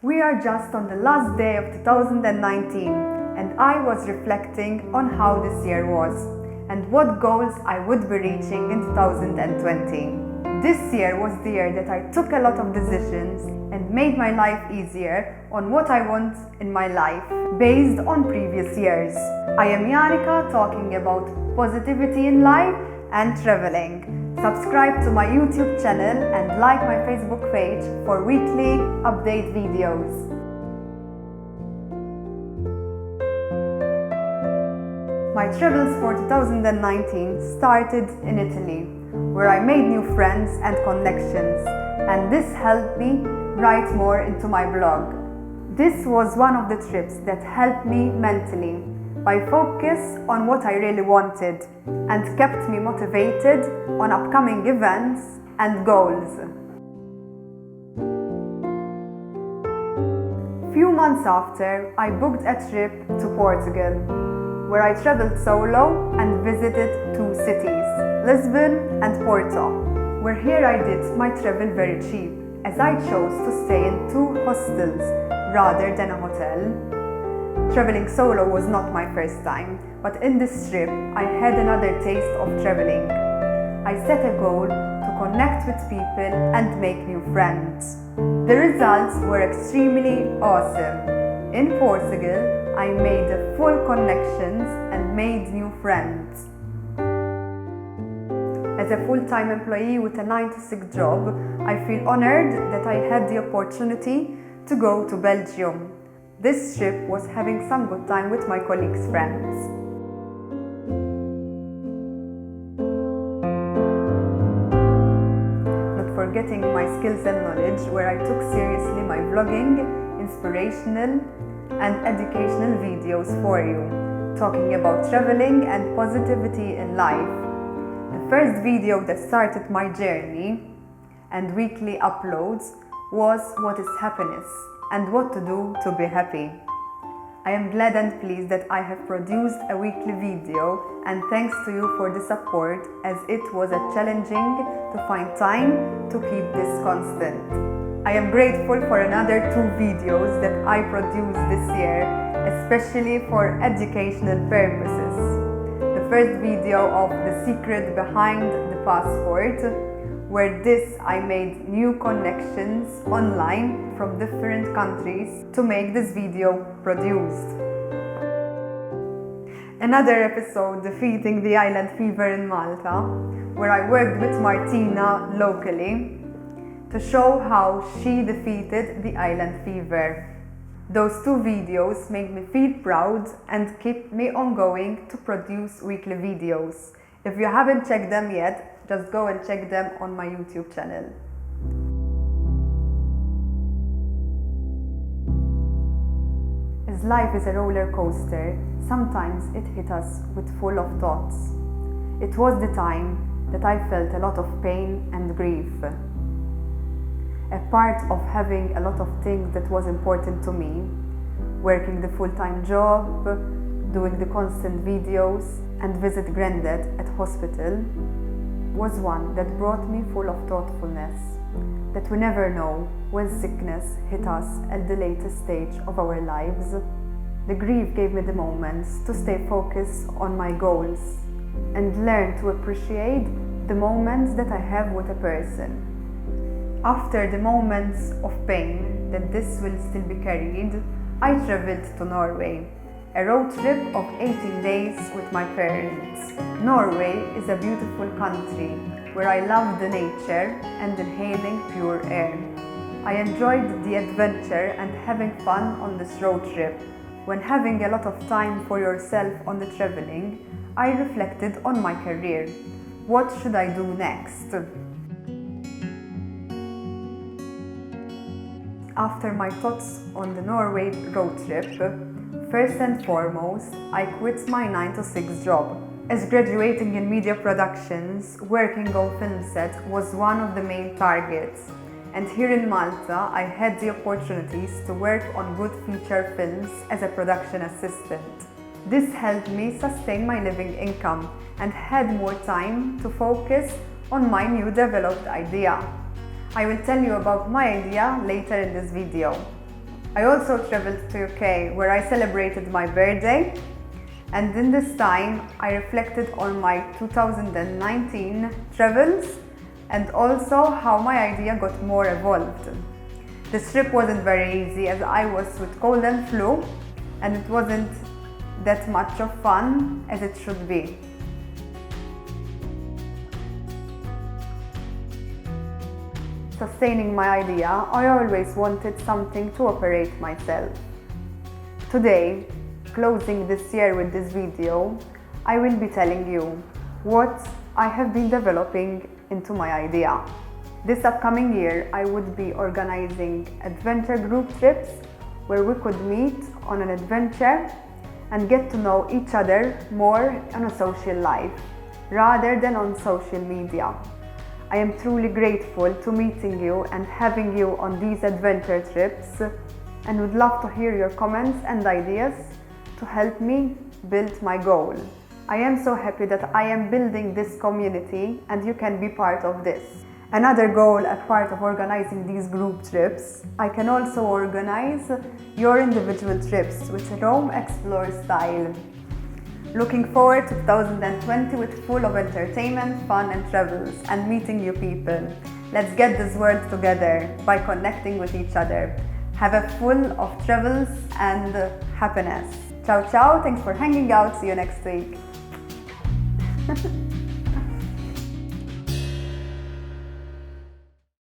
We are just on the last day of 2019 and I was reflecting on how this year was and what goals I would be reaching in 2020. This year was the year that I took a lot of decisions and made my life easier on what I want in my life based on previous years. I am Yanika talking about positivity in life and traveling. Subscribe to my YouTube channel and like my Facebook page for weekly update videos. My travels for 2019 started in Italy, where I made new friends and connections, and this helped me write more into my blog. This was one of the trips that helped me mentally by focus on what I really wanted and kept me motivated on upcoming events and goals. Few months after, I booked a trip to Portugal, where I traveled solo and visited two cities, Lisbon and Porto, where here I did my travel very cheap, as I chose to stay in two hostels rather than a hotel. Traveling solo was not my first time, but in this trip I had another taste of traveling. I set a goal to connect with people and make new friends. The results were extremely awesome. In Portugal, I made full connections and made new friends. As a full-time employee with a 9-to-6 job, I feel honored that I had the opportunity to go to Belgium. This trip was having some good time with my colleagues' friends. Not forgetting my skills and knowledge, where I took seriously my vlogging, inspirational and educational videos for you, talking about traveling and positivity in life. The first video that started my journey and weekly uploads was What is Happiness and what to do to be happy. I am glad and pleased that I have produced a weekly video, and thanks to you for the support, as it was challenging to find time to keep this constant. I am grateful for another 2 videos that I produced this year, especially for educational purposes. The first video of the secret behind the passport, where I made new connections online from different countries to make this video produced. Another episode defeating the island fever in Malta, where I worked with Martina locally to show how she defeated the island fever. Those 2 videos made me feel proud and keep me ongoing to produce weekly videos. If you haven't checked them yet, just go and check them on my YouTube channel. As life is a roller coaster, sometimes it hits us with full of thoughts. It was the time that I felt a lot of pain and grief. A part of having a lot of things that was important to me, working the full-time job, doing the constant videos, and visit Granddad at hospital, was one that brought me full of thoughtfulness, that we never know when sickness hit us at the latest stage of our lives. The grief gave me the moments to stay focused on my goals and learn to appreciate the moments that I have with a person. After the moments of pain that this will still be carried, I traveled to Norway. A road trip of 18 days with my parents. Norway is a beautiful country where I love the nature and inhaling pure air. I enjoyed the adventure and having fun on this road trip. When having a lot of time for yourself on the traveling, I reflected on my career. What should I do next? After my thoughts on the Norway road trip, first and foremost, I quit my 9-to-6 job. As graduating in media productions, working on film set was one of the main targets. And here in Malta, I had the opportunities to work on good feature films as a production assistant. This helped me sustain my living income and had more time to focus on my new developed idea. I will tell you about my idea later in this video. I also traveled to UK where I celebrated my birthday, and in this time I reflected on my 2019 travels and also how my idea got more evolved. This trip wasn't very easy as I was with cold and flu, and it wasn't that much of fun as it should be. Sustaining my idea, I always wanted something to operate myself. Today, closing this year with this video, I will be telling you what I have been developing into my idea. This upcoming year, I would be organizing adventure group trips where we could meet on an adventure and get to know each other more on a social life rather than on social media. I am truly grateful to meeting you and having you on these adventure trips, and would love to hear your comments and ideas to help me build my goal. I am so happy that I am building this community and you can be part of this. Another goal as part of organizing these group trips, I can also organize your individual trips with Rome Explore style. Looking forward to 2020 with full of entertainment, fun and travels and meeting new people. Let's get this world together by connecting with each other. Have a full of travels and happiness. Ciao ciao, thanks for hanging out, see you next week.